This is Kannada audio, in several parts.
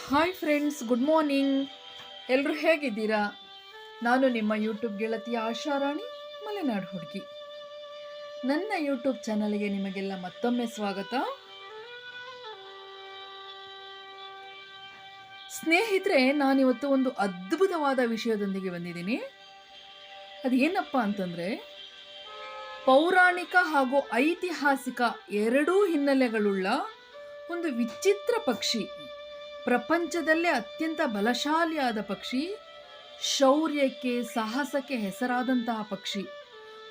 Hi friends, good morning. ಎಲ್ಲರೂ ಹೇಗಿದ್ದೀರಾ? ನಾನು ನಿಮ್ಮ ಯೂಟ್ಯೂಬ್ ಗೆಳತಿಯ ಆಶಾರಾಣಿ, ಮಲೆನಾಡು ಹುಡುಗಿ. ನನ್ನ ಯೂಟ್ಯೂಬ್ ಚಾನಲ್ಗೆ ನಿಮಗೆಲ್ಲ ಮತ್ತೊಮ್ಮೆ ಸ್ವಾಗತ. ಸ್ನೇಹಿತರೆ, ನಾನಿವತ್ತು ಒಂದು ಅದ್ಭುತವಾದ ವಿಷಯದೊಂದಿಗೆ ಬಂದಿದ್ದೀನಿ. ಅದು ಏನಪ್ಪ ಅಂತಂದರೆ, ಪೌರಾಣಿಕ ಹಾಗೂ ಐತಿಹಾಸಿಕ ಎರಡೂ ಹಿನ್ನೆಲೆಗಳುಳ್ಳ ಒಂದು ವಿಚಿತ್ರ ಪಕ್ಷಿ, ಪ್ರಪಂಚದಲ್ಲೇ ಅತ್ಯಂತ ಬಲಶಾಲಿಯಾದ ಪಕ್ಷಿ, ಶೌರ್ಯಕ್ಕೆ ಸಾಹಸಕ್ಕೆ ಹೆಸರಾದಂತಹ ಪಕ್ಷಿ,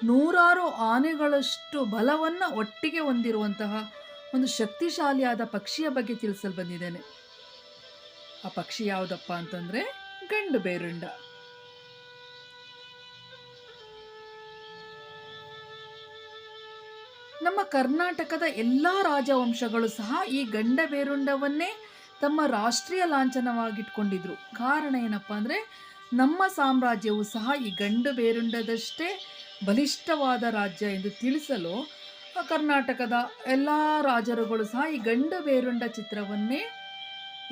ನೂರಾರು ಆನೆಗಳಷ್ಟು ಬಲವನ್ನು ಒಟ್ಟಿಗೆ ಹೊಂದಿರುವಂತಹ ಒಂದು ಶಕ್ತಿಶಾಲಿಯಾದ ಪಕ್ಷಿಯ ಬಗ್ಗೆ ತಿಳಿಸಲು ಬಂದಿದ್ದೇನೆ. ಆ ಪಕ್ಷಿ ಯಾವುದಪ್ಪ ಅಂತಂದರೆ ಗಂಡು ಬೇರುಂಡ. ನಮ್ಮ ಕರ್ನಾಟಕದ ಎಲ್ಲ ರಾಜವಂಶಗಳು ಸಹ ಈ ಗಂಡ ಬೇರುಂಡವನ್ನೇ ತಮ್ಮ ರಾಷ್ಟ್ರೀಯ ಲಾಂಛನವಾಗಿಟ್ಕೊಂಡಿದ್ರು. ಕಾರಣ ಏನಪ್ಪ ಅಂದರೆ, ನಮ್ಮ ಸಾಮ್ರಾಜ್ಯವು ಸಹ ಈ ಗಂಡು ಬೇರುಂಡದಷ್ಟೇ ಬಲಿಷ್ಠವಾದ ರಾಜ್ಯ ಎಂದು ತಿಳಿಸಲು ಕರ್ನಾಟಕದ ಎಲ್ಲ ರಾಜರುಗಳು ಸಹ ಈ ಗಂಡು ಬೇರುಂಡ ಚಿತ್ರವನ್ನೇ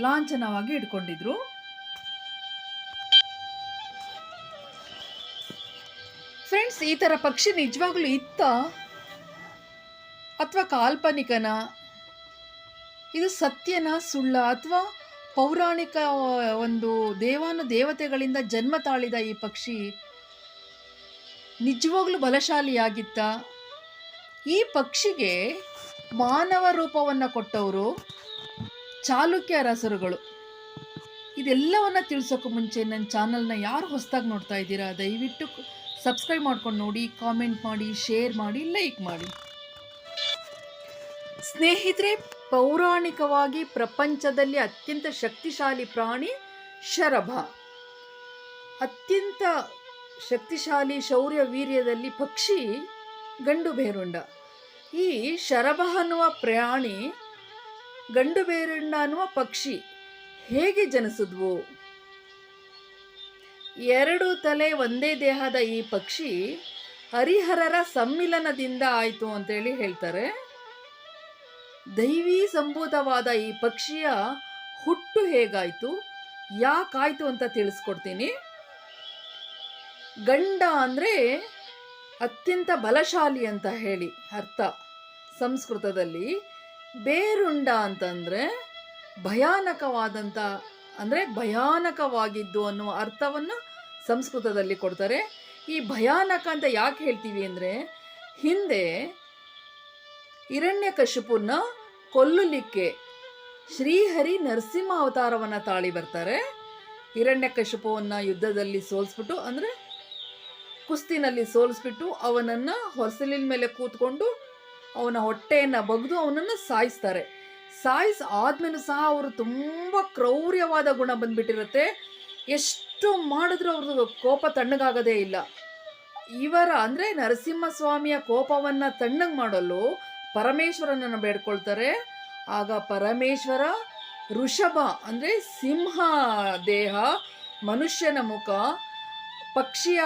ಲಾಂಛನವಾಗಿ ಇಟ್ಕೊಂಡಿದ್ರು. ಫ್ರೆಂಡ್ಸ್, ಈ ಥರ ಪಕ್ಷಿ ನಿಜವಾಗ್ಲೂ ಇತ್ತ ಅಥವಾ ಕಾಲ್ಪನಿಕನ? ಇದು ಸತ್ಯನ ಸುಳ್ಳ? ಅಥವಾ ಪೌರಾಣಿಕ ಒಂದು ದೇವತೆಗಳಿಂದ ಜನ್ಮ ತಾಳಿದ ಈ ಪಕ್ಷಿ ನಿಜವಾಗ್ಲೂ ಬಲಶಾಲಿಯಾಗಿತ್ತ? ಈ ಪಕ್ಷಿಗೆ ಮಾನವ ರೂಪವನ್ನು ಕೊಟ್ಟವರು ಚಾಲುಕ್ಯ ಅರಸರುಗಳು. ಇದೆಲ್ಲವನ್ನು ತಿಳಿಸೋಕ್ಕೂ ಮುಂಚೆ ನನ್ನ ಚಾನಲ್ನ ಯಾರು ಹೊಸದಾಗಿ ನೋಡ್ತಾ ಇದ್ದೀರಾ, ದಯವಿಟ್ಟು ಸಬ್ಸ್ಕ್ರೈಬ್ ಮಾಡ್ಕೊಂಡು ನೋಡಿ, ಕಾಮೆಂಟ್ ಮಾಡಿ, ಶೇರ್ ಮಾಡಿ, ಲೈಕ್ ಮಾಡಿ. ಸ್ನೇಹಿತರೆ, ಪೌರಾಣಿಕವಾಗಿ ಪ್ರಪಂಚದಲ್ಲಿ ಅತ್ಯಂತ ಶಕ್ತಿಶಾಲಿ ಪ್ರಾಣಿ ಶರಭ. ಅತ್ಯಂತ ಶಕ್ತಿಶಾಲಿ ಶೌರ್ಯ ವೀರ್ಯದಲ್ಲಿ ಪಕ್ಷಿ ಗಂಡು ಬೇರುಂಡ. ಈ ಶರಭ ಅನ್ನುವ ಪ್ರಾಣಿ, ಗಂಡು ಬೇರುಂಡ ಅನ್ನುವ ಪಕ್ಷಿ ಹೇಗೆ ಜನಿಸಿದ್ವು? ಎರಡು ತಲೆ ಒಂದೇ ದೇಹದ ಈ ಪಕ್ಷಿ ಹರಿಹರರ ಸಮ್ಮಿಲನದಿಂದ ಆಯಿತು ಅಂತೇಳಿ ಹೇಳ್ತಾರೆ. ದೈವೀ ಸಂಭೂತವಾದ ಈ ಪಕ್ಷಿಯ ಹುಟ್ಟು ಹೇಗಾಯಿತು, ಯಾಕಾಯಿತು ಅಂತ ತಿಳಿಸ್ಕೊಡ್ತೀನಿ. ಗಂಡ ಅಂದರೆ ಅತ್ಯಂತ ಬಲಶಾಲಿ ಅಂತ ಹೇಳಿ ಅರ್ಥ ಸಂಸ್ಕೃತದಲ್ಲಿ. ಬೇರುಂಡ ಅಂತಂದರೆ ಭಯಾನಕವಾದಂಥ, ಅಂದರೆ ಭಯಾನಕವಾಗಿದ್ದು ಅನ್ನುವ ಅರ್ಥವನ್ನು ಸಂಸ್ಕೃತದಲ್ಲಿ ಕೊಡ್ತಾರೆ. ಈ ಭಯಾನಕ ಅಂತ ಯಾಕೆ ಹೇಳ್ತೀವಿ ಅಂದರೆ, ಹಿಂದೆ ಹಿರಣ್ಯಕಶಿಪುನ ಕೊಲ್ಲಲಿಕ್ಕೆ ಶ್ರೀಹರಿ ನರಸಿಂಹ ಅವತಾರವನ್ನು ತಾಳಿ ಬರ್ತಾರೆ. ಹಿರಣ್ಯಕಶಿಪುವನ್ನು ಯುದ್ಧದಲ್ಲಿ ಸೋಲಿಸ್ಬಿಟ್ಟು, ಅಂದರೆ ಕುಸ್ತಿನಲ್ಲಿ ಸೋಲಿಸ್ಬಿಟ್ಟು, ಅವನನ್ನು ಹೊಸಲಿನ ಮೇಲೆ ಕೂತ್ಕೊಂಡು ಅವನ ಹೊಟ್ಟೆಯನ್ನು ಬಗ್ದು ಅವನನ್ನು ಸಾಯಿಸ್ತಾರೆ. ಆದಮೇಲೂ ಸಹ ಅವರು ತುಂಬ ಕ್ರೌರ್ಯವಾದ ಗುಣ ಬಂದ್ಬಿಟ್ಟಿರುತ್ತೆ. ಎಷ್ಟು ಮಾಡಿದ್ರೂ ಅವ್ರದ್ದು ಕೋಪ ತಣ್ಣಗಾಗೋದೇ ಇಲ್ಲ. ಇವರ ಅಂದರೆ ನರಸಿಂಹಸ್ವಾಮಿಯ ಕೋಪವನ್ನು ತಣ್ಣಗೆ ಮಾಡಲು ಪರಮೇಶ್ವರನನ್ನು ಬೇಡ್ಕೊಳ್ತಾರೆ. ಆಗ ಪರಮೇಶ್ವರ ಋಷಭ ಅಂದರೆ ಸಿಂಹ ದೇಹ, ಮನುಷ್ಯನ ಮುಖ, ಪಕ್ಷಿಯ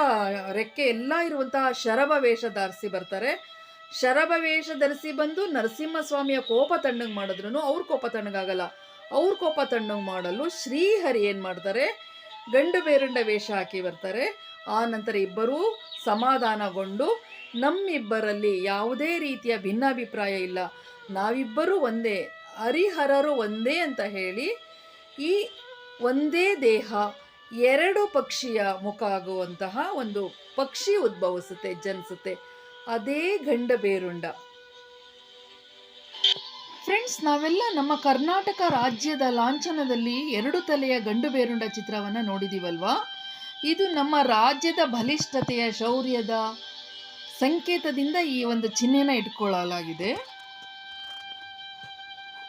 ರೆಕ್ಕೆ ಎಲ್ಲ ಇರುವಂತಹ ಶರಭ ವೇಷ ಧರಿಸಿ ಬರ್ತಾರೆ. ಶರಭ ವೇಷ ಧರಿಸಿ ಬಂದು ನರಸಿಂಹಸ್ವಾಮಿಯ ಕೋಪ ತಣ್ಣಗೆ ಮಾಡಿದ್ರು ಅವ್ರ ಕೋಪ ತಣ್ಣಗಾಗಲ್ಲ. ಅವ್ರ ಕೋಪ ತಣ್ಣಗೆ ಮಾಡಲು ಶ್ರೀಹರಿ ಏನು ಮಾಡ್ತಾರೆ, ಗಂಡು ಬೇರುಂಡ ವೇಷ ಹಾಕಿ ಬರ್ತಾರೆ. ಆ ನಂತರ ಇಬ್ಬರೂ ಸಮಾಧಾನಗೊಂಡು, ನಮ್ಮಿಬ್ಬರಲ್ಲಿ ಯಾವುದೇ ರೀತಿಯ ಭಿನ್ನಾಭಿಪ್ರಾಯ ಇಲ್ಲ, ನಾವಿಬ್ಬರೂ ಒಂದೇ, ಹರಿಹರರು ಒಂದೇ ಅಂತ ಹೇಳಿ ಈ ಒಂದೇ ದೇಹ ಎರಡು ಪಕ್ಷಿಯ ಮುಖ ಆಗುವಂತಹ ಒಂದು ಪಕ್ಷಿ ಉದ್ಭವಿಸುತ್ತೆ, ಜನಿಸುತ್ತೆ. ಅದೇ ಗಂಡ ಬೇರುಂಡ. ಫ್ರೆಂಡ್ಸ್, ನಾವೆಲ್ಲ ನಮ್ಮ ಕರ್ನಾಟಕ ರಾಜ್ಯದ ಲಾಂಛನದಲ್ಲಿ ಎರಡು ತಲೆಯ ಗಂಡು ಬೇರುಂಡ ಚಿತ್ರವನ್ನು ನೋಡಿದ್ದೀವಲ್ವಾ? ಇದು ನಮ್ಮ ರಾಜ್ಯದ ಬಲಿಷ್ಠತೆಯ, ಶೌರ್ಯದ ಸಂಕೇತದಿಂದ ಈ ಒಂದು ಚಿಹ್ನೆನ ಇಟ್ಕೊಳ್ಳಲಾಗಿದೆ.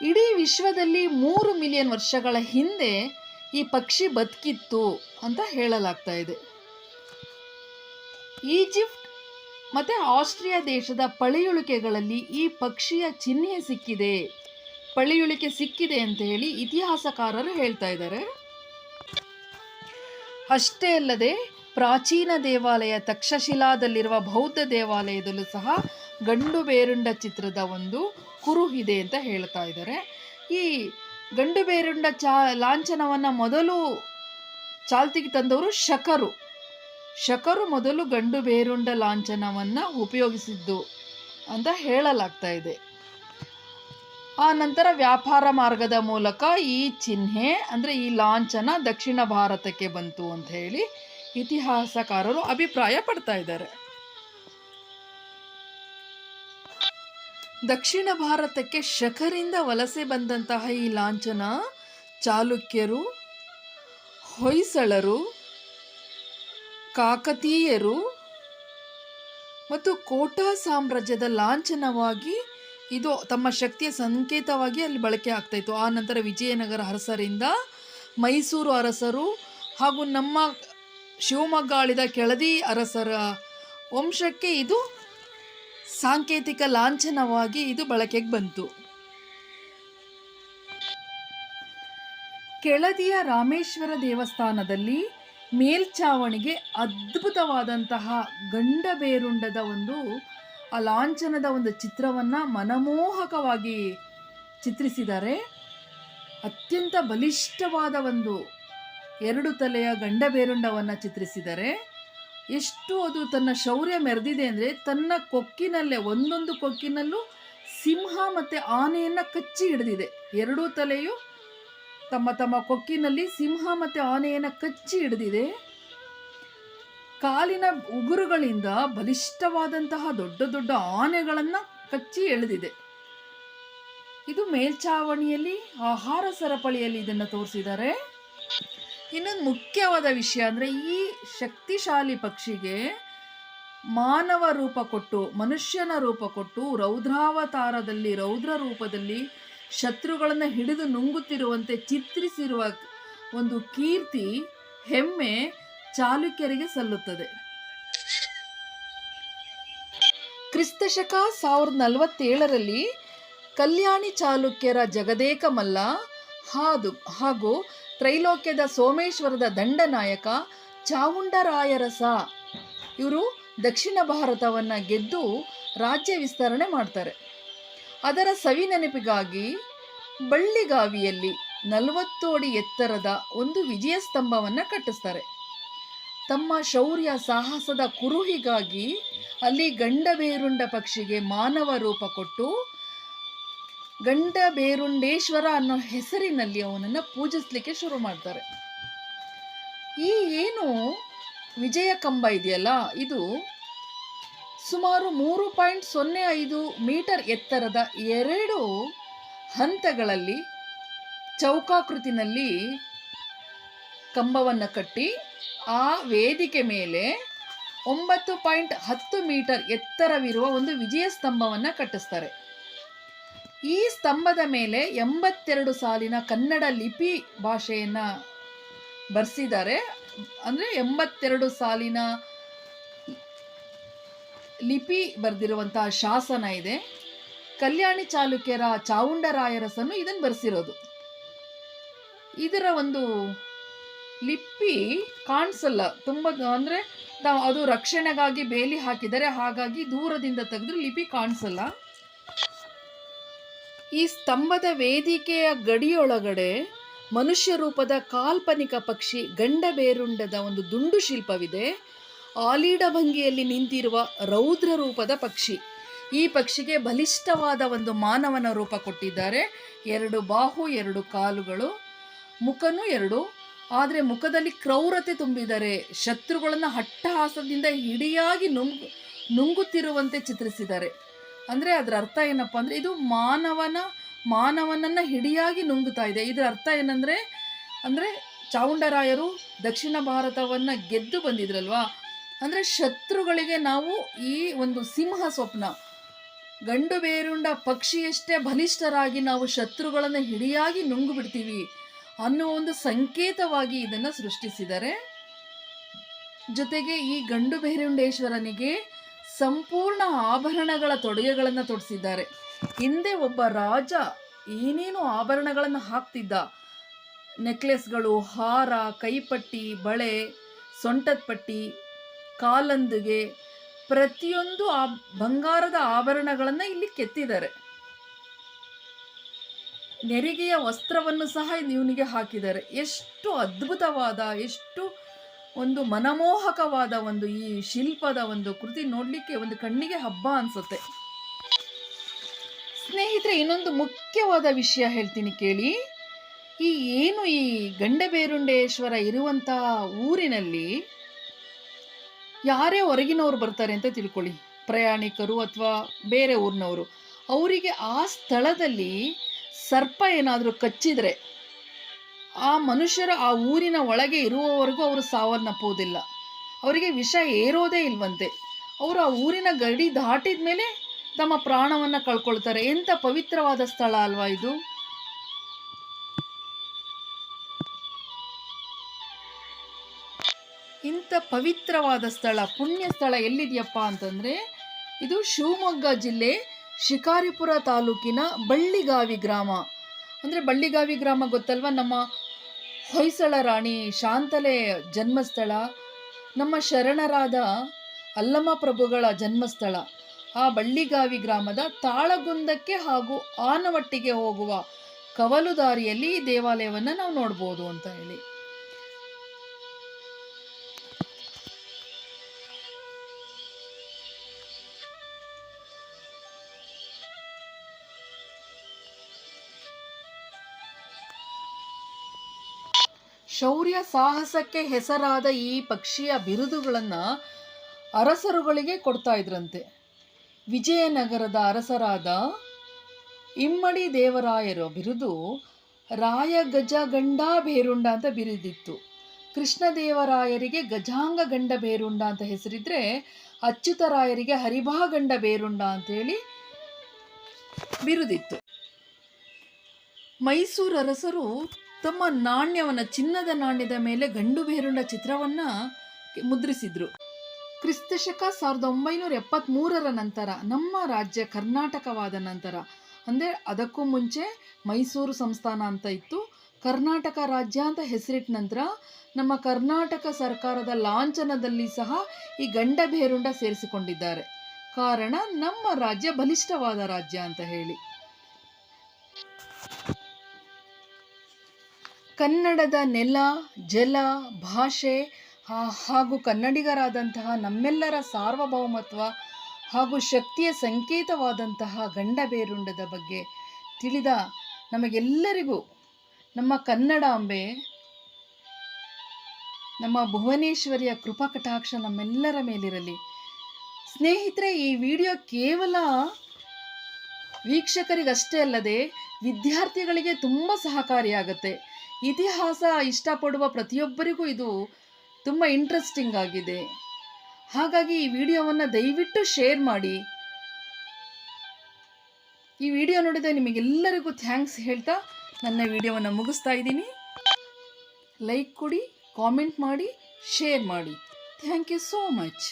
ಇಡೀ ವಿಶ್ವದಲ್ಲಿ 3 ಮಿಲಿಯನ್ ವರ್ಷಗಳ ಹಿಂದೆ ಈ ಪಕ್ಷಿ ಬದುಕಿತ್ತು ಅಂತ ಹೇಳಲಾಗ್ತಾ ಇದೆ. ಈಜಿಪ್ಟ್ ಮತ್ತು ಆಸ್ಟ್ರಿಯಾ ದೇಶದ ಪಳೆಯುಳಿಕೆಗಳಲ್ಲಿ ಈ ಪಕ್ಷಿಯ ಚಿಹ್ನೆ ಸಿಕ್ಕಿದೆ, ಪಳೆಯುಳಿಕೆ ಸಿಕ್ಕಿದೆ ಅಂತ ಹೇಳಿ ಇತಿಹಾಸಕಾರರು ಹೇಳ್ತಾ ಇದ್ದಾರೆ. ಅಷ್ಟೇ ಅಲ್ಲದೆ ಪ್ರಾಚೀನ ದೇವಾಲಯ ತಕ್ಷಶಿಲಾದಲ್ಲಿರುವ ಬೌದ್ಧ ದೇವಾಲಯದಲ್ಲೂ ಸಹ ಗಂಡು ಬೇರುಂಡ ಚಿತ್ರದ ಒಂದು ಕುರುಹಿದೆ ಅಂತ ಹೇಳ್ತಾ ಇದ್ದಾರೆ. ಈ ಗಂಡು ಬೇರುಂಡ ಲಾಂಛನವನ್ನು ಮೊದಲು ಚಾಲ್ತಿಗೆ ತಂದವರು ಶಕರು. ಶಕರು ಮೊದಲು ಗಂಡು ಬೇರುಂಡ ಲಾಂಛನವನ್ನು ಉಪಯೋಗಿಸಿದ್ದು ಅಂತ ಹೇಳಲಾಗ್ತಾ ಇದೆ. ಆ ನಂತರ ವ್ಯಾಪಾರ ಮಾರ್ಗದ ಮೂಲಕ ಈ ಚಿಹ್ನೆ ಅಂದರೆ ಈ ಲಾಂಛನ ದಕ್ಷಿಣ ಭಾರತಕ್ಕೆ ಬಂತು ಅಂತ ಹೇಳಿ ಇತಿಹಾಸಕಾರರು ಅಭಿಪ್ರಾಯ ಪಡ್ತಾ ಇದ್ದಾರೆ. ದಕ್ಷಿಣ ಭಾರತಕ್ಕೆ ಶಕರಿಂದ ವಲಸೆ ಬಂದಂತಹ ಈ ಲಾಂಛನ ಚಾಲುಕ್ಯರು, ಹೊಯ್ಸಳರು, ಕಾಕತೀಯರು ಮತ್ತು ಕೋಟಾ ಸಾಮ್ರಾಜ್ಯದ ಲಾಂಛನವಾಗಿ ಇದು ತಮ್ಮ ಶಕ್ತಿಯ ಸಂಕೇತವಾಗಿ ಅಲ್ಲಿ ಬಳಕೆ ಆಗ್ತಾಯಿತ್ತು. ಆ ನಂತರ ವಿಜಯನಗರ ಅರಸರಿಂದ ಮೈಸೂರು ಅರಸರು ಹಾಗೂ ನಮ್ಮ ಶಿವಮೊಗ್ಗ ಆಳಿದ ಕೆಳದಿ ಅರಸರ ವಂಶಕ್ಕೆ ಇದು ಸಾಂಕೇತಿಕ ಲಾಂಛನವಾಗಿ ಇದು ಬಳಕೆಗೆ ಬಂತು. ಕೆಳದಿಯ ರಾಮೇಶ್ವರ ದೇವಸ್ಥಾನದಲ್ಲಿ ಮೇಲ್ಛಾವಣಿಗೆ ಅದ್ಭುತವಾದಂತಹ ಗಂಡ ಬೇರುಂಡದ ಆ ಲಾಂಛನದ ಚಿತ್ರವನ್ನು ಮನಮೋಹಕವಾಗಿ ಚಿತ್ರಿಸಿದ್ದಾರೆ. ಅತ್ಯಂತ ಬಲಿಷ್ಠವಾದ 2 ತಲೆಯ ಗಂಡ ಬೇರುಂಡವನ್ನು ಚಿತ್ರಿಸಿದ್ದಾರೆ. ಎಷ್ಟು ಅದು ತನ್ನ ಶೌರ್ಯ ಮೆರೆದಿದೆ ಅಂದರೆ ತನ್ನ ಕೊಕ್ಕಿನಲ್ಲೇ ಒಂದೊಂದು ಕೊಕ್ಕಿನಲ್ಲೂ ಸಿಂಹ ಮತ್ತು ಆನೆಯನ್ನು ಕಚ್ಚಿ ಹಿಡಿದಿದೆ. 2 ತಲೆಯು ತಮ್ಮ ತಮ್ಮ ಕೊಕ್ಕಿನಲ್ಲಿ ಸಿಂಹ ಮತ್ತು ಆನೆಯನ್ನು ಕಚ್ಚಿ ಹಿಡಿದಿದೆ. ಕಾಲಿನ ಉಗುರುಗಳಿಂದ ಬಲಿಷ್ಠವಾದಂತಹ ದೊಡ್ಡ ದೊಡ್ಡ ಆನೆಗಳನ್ನು ಕಚ್ಚಿ ಎಳೆದಿದೆ. ಇದು ಮೇಲ್ಛಾವಣಿಯಲ್ಲಿ ಆಹಾರ ಸರಪಳಿಯಲ್ಲಿ ಇದನ್ನು ತೋರಿಸಿದ್ದಾರೆ. ಇನ್ನೊಂದು ಮುಖ್ಯವಾದ ವಿಷಯ ಅಂದರೆ ಈ ಶಕ್ತಿಶಾಲಿ ಪಕ್ಷಿಗೆ ಮಾನವ ರೂಪ ಕೊಟ್ಟು, ಮನುಷ್ಯನ ರೂಪ ಕೊಟ್ಟು, ರೌದ್ರಾವತಾರದಲ್ಲಿ ರೌದ್ರ ರೂಪದಲ್ಲಿ ಶತ್ರುಗಳನ್ನು ಹಿಡಿದು ನುಂಗುತ್ತಿರುವಂತೆ ಚಿತ್ರಿಸಿರುವ ಕೀರ್ತಿ, ಹೆಮ್ಮೆ ಚಾಲುಕ್ಯರಿಗೆ ಸಲ್ಲುತ್ತದೆ. ಕ್ರಿಸ್ತಶಕ 1047ರಲ್ಲಿ ಕಲ್ಯಾಣಿ ಚಾಲುಕ್ಯರ ಜಗದೇಕ ಮಲ್ಲ ಹಾಗೂ ತ್ರೈಲೋಕ್ಯದ ಸೋಮೇಶ್ವರದ ದಂಡನಾಯಕ ಚಾವುಂಡರಾಯರಸ ಇವರು ದಕ್ಷಿಣ ಭಾರತವನ್ನು ಗೆದ್ದು ರಾಜ್ಯ ವಿಸ್ತರಣೆ ಮಾಡ್ತಾರೆ. ಅದರ ಸವಿನೆನಪಿಗಾಗಿ ಬಳ್ಳಿಗಾವಿಯಲ್ಲಿ 40 ಅಡಿ ಎತ್ತರದ ವಿಜಯ ಸ್ತಂಭವನ್ನು ಕಟ್ಟಿಸ್ತಾರೆ. ತಮ್ಮ ಶೌರ್ಯ ಸಾಹಸದ ಕುರುಹಿಗಾಗಿ ಅಲ್ಲಿ ಗಂಡ ಬೇರುಂಡ ಪಕ್ಷಿಗೆ ಮಾನವ ರೂಪ ಕೊಟ್ಟು ಗಂಡ ಬೇರುಂಡೇಶ್ವರ ಅನ್ನೋ ಹೆಸರಿನಲ್ಲಿ ಅವನನ್ನು ಪೂಜಿಸಲಿಕ್ಕೆ ಶುರು ಮಾಡ್ತಾರೆ. ಈ ಏನು ವಿಜಯ ಕಂಬ ಇದೆಯಲ್ಲ, ಇದು ಸುಮಾರು 3.05 ಮೀಟರ್ ಎತ್ತರದ 2 ಹಂತಗಳಲ್ಲಿ ಚೌಕಾಕೃತಿನಲ್ಲಿ ಕಂಬವನ್ನು ಕಟ್ಟಿ ಆ ವೇದಿಕೆ ಮೇಲೆ 9.10 ಮೀಟರ್ ಎತ್ತರವಿರುವ ವಿಜಯ ಸ್ತಂಭವನ್ನು ಕಟ್ಟಿಸ್ತಾರೆ. ಈ ಸ್ತಂಭದ ಮೇಲೆ 82 ಸಾಲಿನ ಕನ್ನಡ ಲಿಪಿ ಭಾಷೆಯನ್ನು ಬರೆಸಿದ್ದಾರೆ. ಅಂದರೆ 82 ಸಾಲಿನ ಲಿಪಿ ಬರೆದಿರುವಂತಹ ಶಾಸನ ಇದೆ. ಕಲ್ಯಾಣಿ ಚಾಲುಕ್ಯರ ಚಾವುಂಡರಾಯರಸನು ಇದನ್ನು ಬರೆಸಿರೋದು. ಇದರ ಲಿಪಿ ಕಾಣಿಸಲ್ಲ, ತುಂಬ ಅಂದರೆ ಅದು ರಕ್ಷಣೆಗಾಗಿ ಬೇಲಿ ಹಾಕಿದರೆ, ಹಾಗಾಗಿ ದೂರದಿಂದ ತೆಗೆದ್ರೆ ಲಿಪಿ ಕಾಣಿಸಲ್ಲ. ಈ ಸ್ತಂಭದ ವೇದಿಕೆಯ ಗಡಿಯೊಳಗಡೆ ಮನುಷ್ಯ ರೂಪದ ಕಾಲ್ಪನಿಕ ಪಕ್ಷಿ ಗಂಡ ಬೇರುಂಡದ ದುಂಡು ಶಿಲ್ಪವಿದೆ. ಆಲೀಢ ಭಂಗಿಯಲ್ಲಿ ನಿಂತಿರುವ ರೌದ್ರ ರೂಪದ ಪಕ್ಷಿ. ಈ ಪಕ್ಷಿಗೆ ಬಲಿಷ್ಠವಾದ ಮಾನವನ ರೂಪ ಕೊಟ್ಟಿದ್ದಾರೆ. 2 ಬಾಹು, 2 ಕಾಲುಗಳು, ಮುಖನೂ 2. ಆದರೆ ಮುಖದಲ್ಲಿ ಕ್ರೌರತೆ ತುಂಬಿದ್ದಾರೆ. ಶತ್ರುಗಳನ್ನು ಹಟ್ಟಹಾಸದಿಂದ ಹಿಡಿಯಾಗಿ ನುಂಗುತ್ತಿರುವಂತೆ ಚಿತ್ರಿಸಿದ್ದಾರೆ. ಅಂದರೆ ಅದರ ಅರ್ಥ ಏನಪ್ಪ ಅಂದರೆ ಇದು ಮಾನವನನ್ನು ಹಿಡಿಯಾಗಿ ನುಂಗುತ್ತಾ ಇದೆ. ಇದರ ಅರ್ಥ ಏನಂದರೆ ಚಾವುಂಡರಾಯರು ದಕ್ಷಿಣ ಭಾರತವನ್ನು ಗೆದ್ದು ಬಂದಿದ್ರಲ್ವಾ, ಅಂದರೆ ಶತ್ರುಗಳಿಗೆ ನಾವು ಈ ಸಿಂಹ ಸ್ವಪ್ನ, ಗಂಡು ಬೇರುಂಡ ಪಕ್ಷಿಯಷ್ಟೇ ಬಲಿಷ್ಠರಾಗಿ ನಾವು ಶತ್ರುಗಳನ್ನು ಹಿಡಿಯಾಗಿ ನುಂಗು ಬಿಡ್ತೀವಿ ಅನ್ನೋ ಸಂಕೇತವಾಗಿ ಇದನ್ನು ಸೃಷ್ಟಿಸಿದ್ದಾರೆ. ಜೊತೆಗೆ ಈ ಗಂಡು ಬೇರುಂಡೇಶ್ವರನಿಗೆ ಸಂಪೂರ್ಣ ಆಭರಣಗಳ ತೊಡುಗೆಗಳನ್ನು ತೊಡಿಸಿದ್ದಾರೆ. ಹಿಂದೆ ಒಬ್ಬ ರಾಜ ಏನೇನು ಆಭರಣಗಳನ್ನು ಹಾಕ್ತಿದ್ದ, ನೆಕ್ಲೆಸ್ಗಳು, ಹಾರ, ಕೈಪಟ್ಟಿ, ಬಳೆ, ಸೊಂಟದ ಪಟ್ಟಿ, ಕಾಲಂದುಗೆ, ಪ್ರತಿಯೊಂದು ಬಂಗಾರದ ಆಭರಣಗಳನ್ನು ಇಲ್ಲಿ ಕೆತ್ತಿದ್ದಾರೆ. ನೆರಿಗೆಯ ವಸ್ತ್ರವನ್ನು ಸಹ ಇವನಿಗೆ ಹಾಕಿದ್ದಾರೆ. ಎಷ್ಟು ಅದ್ಭುತವಾದ, ಎಷ್ಟು ಒಂದು ಮನಮೋಹಕವಾದ ಒಂದು ಈ ಶಿಲ್ಪದ ಒಂದು ಕೃತಿ ನೋಡಲಿಕ್ಕೆ ಒಂದು ಕಣ್ಣಿಗೆ ಹಬ್ಬ ಅನಿಸುತ್ತೆ. ಸ್ನೇಹಿತರೆ, ಇನ್ನೊಂದು ಮುಖ್ಯವಾದ ವಿಷಯ ಹೇಳ್ತೀನಿ ಕೇಳಿ. ಈ ಗಂಡಬೇರುಂಡೇಶ್ವರ ಇರುವಂತಹ ಊರಿನಲ್ಲಿ ಯಾರೇ ಹೊರಗಿನವರು ಬರ್ತಾರೆ ಅಂತ ತಿಳ್ಕೊಳ್ಳಿ, ಪ್ರಯಾಣಿಕರು ಅಥವಾ ಬೇರೆ ಊರಿನವರು, ಅವರಿಗೆ ಆ ಸ್ಥಳದಲ್ಲಿ ಸರ್ಪ ಏನಾದರೂ ಕಚ್ಚಿದರೆ ಆ ಮನುಷ್ಯರು ಆ ಊರಿನ ಒಳಗೆ ಇರುವವರೆಗೂ ಅವರು ಸಾವನ್ನಪ್ಪುವುದಿಲ್ಲ. ಅವರಿಗೆ ವಿಷ ಏರೋದೇ ಇಲ್ವಂತೆ. ಅವರು ಆ ಊರಿನ ಗಡಿ ದಾಟಿದ ಮೇಲೆ ತಮ್ಮ ಪ್ರಾಣವನ್ನು ಕಳ್ಕೊಳ್ತಾರೆ. ಎಂಥ ಪವಿತ್ರವಾದ ಸ್ಥಳ ಅಲ್ವಾ ಇದು. ಇಂಥ ಪವಿತ್ರವಾದ ಸ್ಥಳ, ಪುಣ್ಯ ಸ್ಥಳ ಎಲ್ಲಿದೆಯಪ್ಪ ಅಂತಂದರೆ ಇದು ಶಿವಮೊಗ್ಗ ಜಿಲ್ಲೆ ಶಿಕಾರಿಪುರ ತಾಲೂಕಿನ ಬಳ್ಳಿಗಾವಿ ಗ್ರಾಮ. ಅಂದರೆ ಬಳ್ಳಿಗಾವಿ ಗ್ರಾಮ ಗೊತ್ತಲ್ವ, ನಮ್ಮ ಹೊಯ್ಸಳ ರಾಣಿ ಶಾಂತಲೆ ಜನ್ಮಸ್ಥಳ, ನಮ್ಮ ಶರಣರಾದ ಅಲ್ಲಮ ಪ್ರಭುಗಳ ಜನ್ಮಸ್ಥಳ. ಆ ಬಳ್ಳಿಗಾವಿ ಗ್ರಾಮದ ತಾಳಗುಂದಕ್ಕೆ ಹಾಗೂ ಆನವಟ್ಟಿಗೆ ಹೋಗುವ ಕವಲು ದಾರಿಯಲ್ಲಿ ಈ ದೇವಾಲಯವನ್ನು ನಾವು ನೋಡ್ಬೋದು ಅಂತ ಹೇಳಿ. ಶೌರ್ಯ ಸಾಹಸಕ್ಕೆ ಹೆಸರಾದ ಈ ಪಕ್ಷಿಯ ಬಿರುದುಗಳನ್ನು ಅರಸರುಗಳಿಗೆ ಕೊಡ್ತಾ ಇದ್ರಂತೆ. ವಿಜಯನಗರದ ಅರಸರಾದ ಇಮ್ಮಡಿ ದೇವರಾಯರ ಬಿರುದು ರಾಯ ಗಜ ಗಂಡ ಬೇರುಂಡ ಅಂತ ಬಿರುದಿತ್ತು. ಕೃಷ್ಣದೇವರಾಯರಿಗೆ ಗಜಾಂಗ ಗಂಡ ಬೇರುಂಡ ಅಂತ ಹೆಸರಿದ್ರೆ, ಅಚ್ಯುತರಾಯರಿಗೆ ಹರಿಭಾ ಗಂಡ ಬೇರುಂಡ ಅಂತೇಳಿ ಬಿರುದಿತ್ತು. ಮೈಸೂರು ಅರಸರು ತಮ್ಮ ನಾಣ್ಯವನ್ನು, ಚಿನ್ನದ ನಾಣ್ಯದ ಮೇಲೆ ಗಂಡು ಬೇರುಂಡ ಚಿತ್ರವನ್ನು ಮುದ್ರಿಸಿದ್ರು. ಕ್ರಿಸ್ತಶಕ 1973 ನಂತರ, ನಮ್ಮ ರಾಜ್ಯ ಕರ್ನಾಟಕವಾದ ನಂತರ, ಅಂದರೆ ಅದಕ್ಕೂ ಮುಂಚೆ ಮೈಸೂರು ಸಂಸ್ಥಾನ ಅಂತ ಇತ್ತು, ಕರ್ನಾಟಕ ರಾಜ್ಯ ಅಂತ ಹೆಸರಿಟ್ಟ ನಂತರ ನಮ್ಮ ಕರ್ನಾಟಕ ಸರ್ಕಾರದ ಲಾಂಛನದಲ್ಲಿ ಸಹ ಈ ಗಂಡ ಬೇರುಂಡ ಸೇರಿಸಿಕೊಂಡಿದ್ದಾರೆ. ಕಾರಣ ನಮ್ಮ ರಾಜ್ಯ ಬಲಿಷ್ಠವಾದ ರಾಜ್ಯ ಅಂತ ಹೇಳಿ. ಕನ್ನಡದ ನೆಲ, ಜಲ, ಭಾಷೆ ಹಾಗೂ ಕನ್ನಡಿಗರಾದಂತಹ ನಮ್ಮೆಲ್ಲರ ಸಾರ್ವಭೌಮತ್ವ ಹಾಗೂ ಶಕ್ತಿಯ ಸಂಕೇತವಾದಂತಹ ಗಂಡ ಬೇರುಂಡದ ಬಗ್ಗೆ ತಿಳಿದ ನಮಗೆಲ್ಲರಿಗೂ ನಮ್ಮ ಕನ್ನಡಾಂಬೆ, ನಮ್ಮ ಭುವನೇಶ್ವರಿಯ ಕೃಪಾ ಕಟಾಕ್ಷ ನಮ್ಮೆಲ್ಲರ ಮೇಲಿರಲಿ. ಸ್ನೇಹಿತರೆ, ಈ ವಿಡಿಯೋ ಕೇವಲ ವೀಕ್ಷಕರಿಗಷ್ಟೇ ಅಲ್ಲದೆ ವಿದ್ಯಾರ್ಥಿಗಳಿಗೆ ತುಂಬ ಸಹಕಾರಿಯಾಗುತ್ತೆ. ಇತಿಹಾಸ ಇಷ್ಟಪಡುವ ಪ್ರತಿಯೊಬ್ಬರಿಗೂ ಇದು ತುಂಬ ಇಂಟ್ರೆಸ್ಟಿಂಗ್ ಆಗಿದೆ. ಹಾಗಾಗಿ ಈ ವಿಡಿಯೋವನ್ನು ದಯವಿಟ್ಟು ಶೇರ್ ಮಾಡಿ. ಈ ವಿಡಿಯೋ ನೋಡಿದ ನಿಮಗೆಲ್ಲರಿಗೂ ಥ್ಯಾಂಕ್ಸ್ ಹೇಳ್ತಾ ನನ್ನ ವಿಡಿಯೋವನ್ನು ಮುಗಿಸ್ತಾ ಇದ್ದೀನಿ. ಲೈಕ್ ಕೊಡಿ, ಕಾಮೆಂಟ್ ಮಾಡಿ, ಶೇರ್ ಮಾಡಿ. Thank you so much.